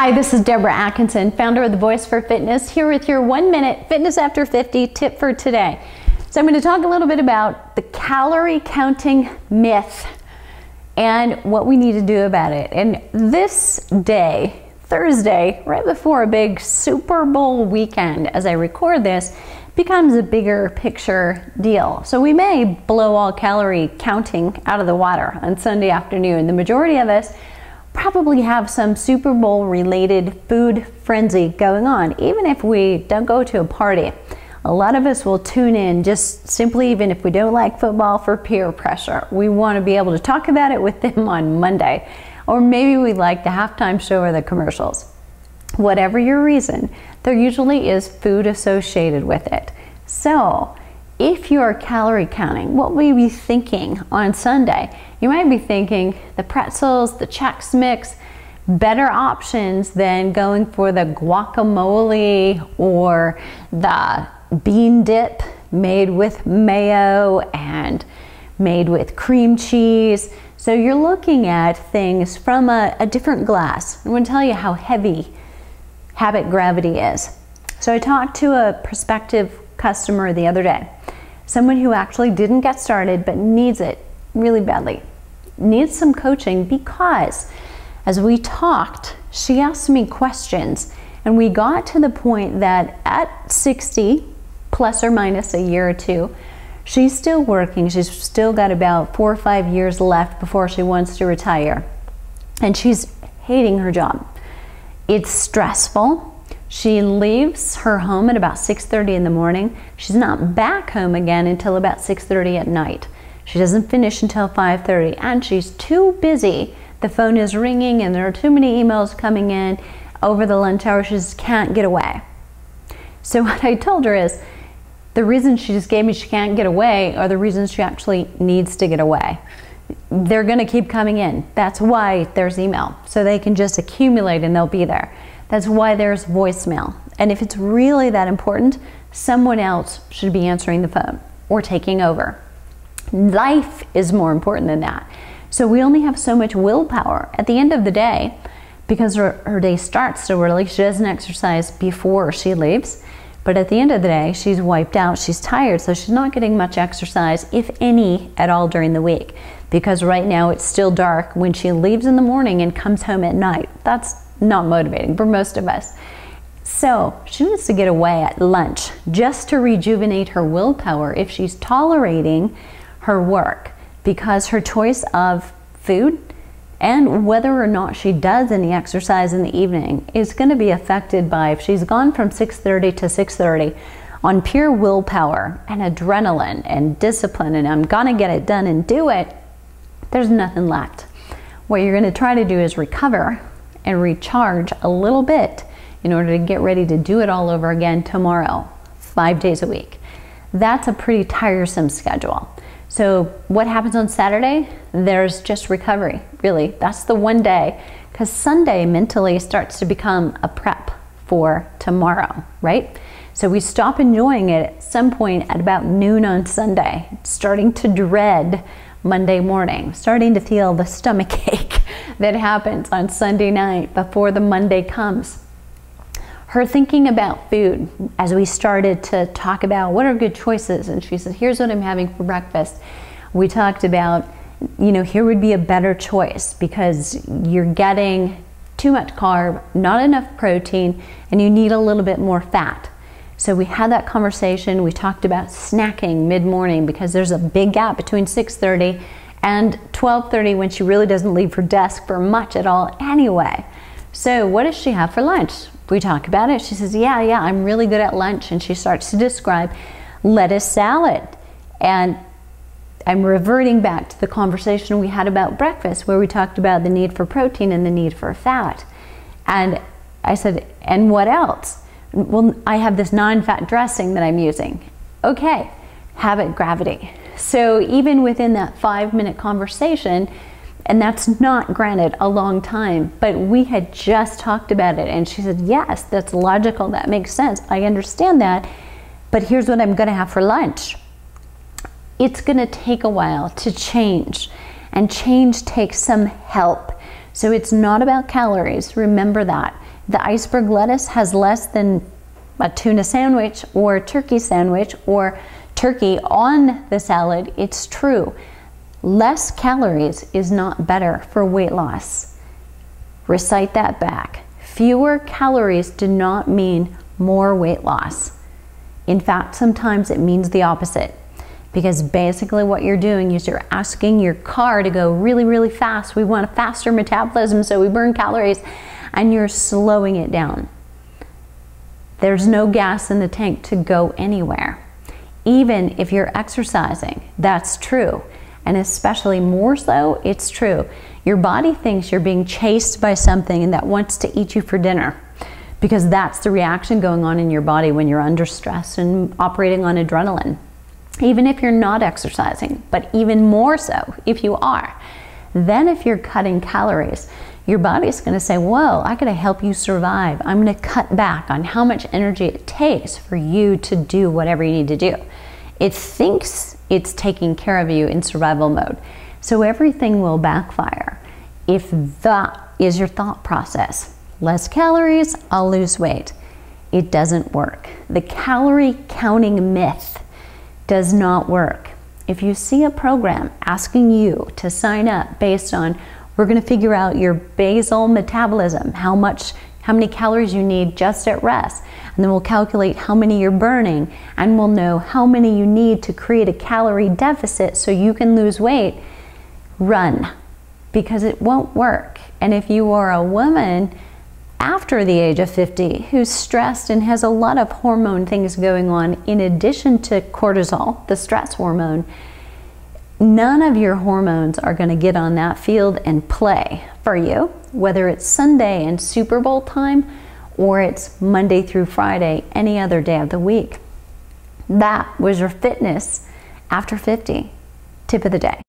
Hi, this is Deborah Atkinson, founder of The Voice for Fitness, here with your 1-minute Fitness After 50 tip for today. So I'm going to talk a little bit about the calorie counting myth and what we need to do about it. And this day, Thursday, right before a big Super Bowl weekend, as I record this, becomes a bigger picture deal. So we may blow all calorie counting out of the water on Sunday afternoon. The majority of us probably have some Super Bowl related food frenzy going on, even if we don't go to a party. A lot of us will tune in just simply, even if we don't like football, for peer pressure. We want to be able to talk about it with them on Monday. Or maybe we like the halftime show or the commercials. Whatever your reason, there usually is food associated with it. So if you're calorie counting, what will you be thinking on Sunday? You might be thinking the pretzels, the Chex Mix, better options than going for the guacamole or the bean dip made with mayo and made with cream cheese. So you're looking at things from a different glass. I'm going to tell you how heavy habit gravity is. So I talked to a prospective customer the other day, someone who actually didn't get started but needs it really badly, needs some coaching, because as we talked, she asked me questions and we got to the point that at 60, plus or minus a year or two, she's still working. She's still got about 4 or 5 years left before she wants to retire, and she's hating her job. It's stressful. She leaves her home at about 6:30 in the morning. She's not back home again until about 6:30 at night. She doesn't finish until 5:30, and she's too busy. The phone is ringing and there are too many emails coming in over the lunch hour. She just can't get away. So what I told her is, the reason she just gave me she can't get away are the reasons she actually needs to get away. They're going to keep coming in. That's why there's email, so they can just accumulate and they'll be there. That's why there's voicemail. And if it's really that important, someone else should be answering the phone or taking over. Life is more important than that. So we only have so much willpower at the end of the day, because her day starts so early. She doesn't exercise before she leaves, but at the end of the day, she's wiped out, she's tired, so she's not getting much exercise, if any at all, during the week, because right now it's still dark when she leaves in the morning and comes home at night. That's not motivating for most of us. So she needs to get away at lunch just to rejuvenate her willpower if she's tolerating her work, because her choice of food and whether or not she does any exercise in the evening is going to be affected by, if she's gone from 6:30 to 6:30 on pure willpower and adrenaline and discipline and I'm gonna get it done and do it, there's nothing left. What you're going to try to do is recover and recharge a little bit in order to get ready to do it all over again tomorrow, 5 days a week. That's a pretty tiresome schedule. So what happens on Saturday? There's just recovery, really. That's the one day, because Sunday mentally starts to become a prep for tomorrow, right? So we stop enjoying it at some point at about noon on Sunday, starting to dread Monday morning, starting to feel the stomach ache that happens on Sunday night before the Monday comes. Her thinking about food, as we started to talk about what are good choices, and she said, here's what I'm having for breakfast. We talked about, you know, here would be a better choice because you're getting too much carb, not enough protein, and you need a little bit more fat. So we had that conversation. We talked about snacking mid-morning because there's a big gap between 6:30 and 12:30 when she really doesn't leave her desk for much at all anyway. So what does she have for lunch? We talk about it. She says, yeah, I'm really good at lunch. And she starts to describe lettuce salad. And I'm reverting back to the conversation we had about breakfast, where we talked about the need for protein and the need for fat. And I said, and what else? Well, I have this non-fat dressing that I'm using. Okay, habit gravity. So even within that 5-minute conversation, and that's not, granted, a long time, but we had just talked about it, and she said, yes, that's logical, that makes sense, I understand that, but here's what I'm gonna have for lunch. It's gonna take a while to change, and change takes some help. So it's not about calories. Remember that. The iceberg lettuce has less than a tuna sandwich or a turkey sandwich or turkey on the salad. It's true. Less calories is not better for weight loss. Recite that back. Fewer calories do not mean more weight loss. In fact, sometimes it means the opposite. Because basically what you're doing is you're asking your car to go really, really fast. We want a faster metabolism, so we burn calories, and you're slowing it down. There's no gas in the tank to go anywhere. Even if you're exercising, that's true. And especially more so, it's true. Your body thinks you're being chased by something and that wants to eat you for dinner, because that's the reaction going on in your body when you're under stress and operating on adrenaline. Even if you're not exercising, but even more so if you are. Then if you're cutting calories, your body's going to say, whoa, I got to help you survive. I'm going to cut back on how much energy it takes for you to do whatever you need to do. It thinks it's taking care of you in survival mode. So everything will backfire if that is your thought process. Less calories, I'll lose weight. It doesn't work. The calorie counting myth does not work. If you see a program asking you to sign up based on, we're going to figure out your basal metabolism, how many calories you need just at rest, and then we'll calculate how many you're burning, and we'll know how many you need to create a calorie deficit so you can lose weight, run, because it won't work. And if you are a woman after the age of 50 who's stressed and has a lot of hormone things going on in addition to cortisol, the stress hormone, none of your hormones are going to get on that field and play for you, whether it's Sunday and Super Bowl time or it's Monday through Friday, any other day of the week. That was your fitness after 50 tip of the day.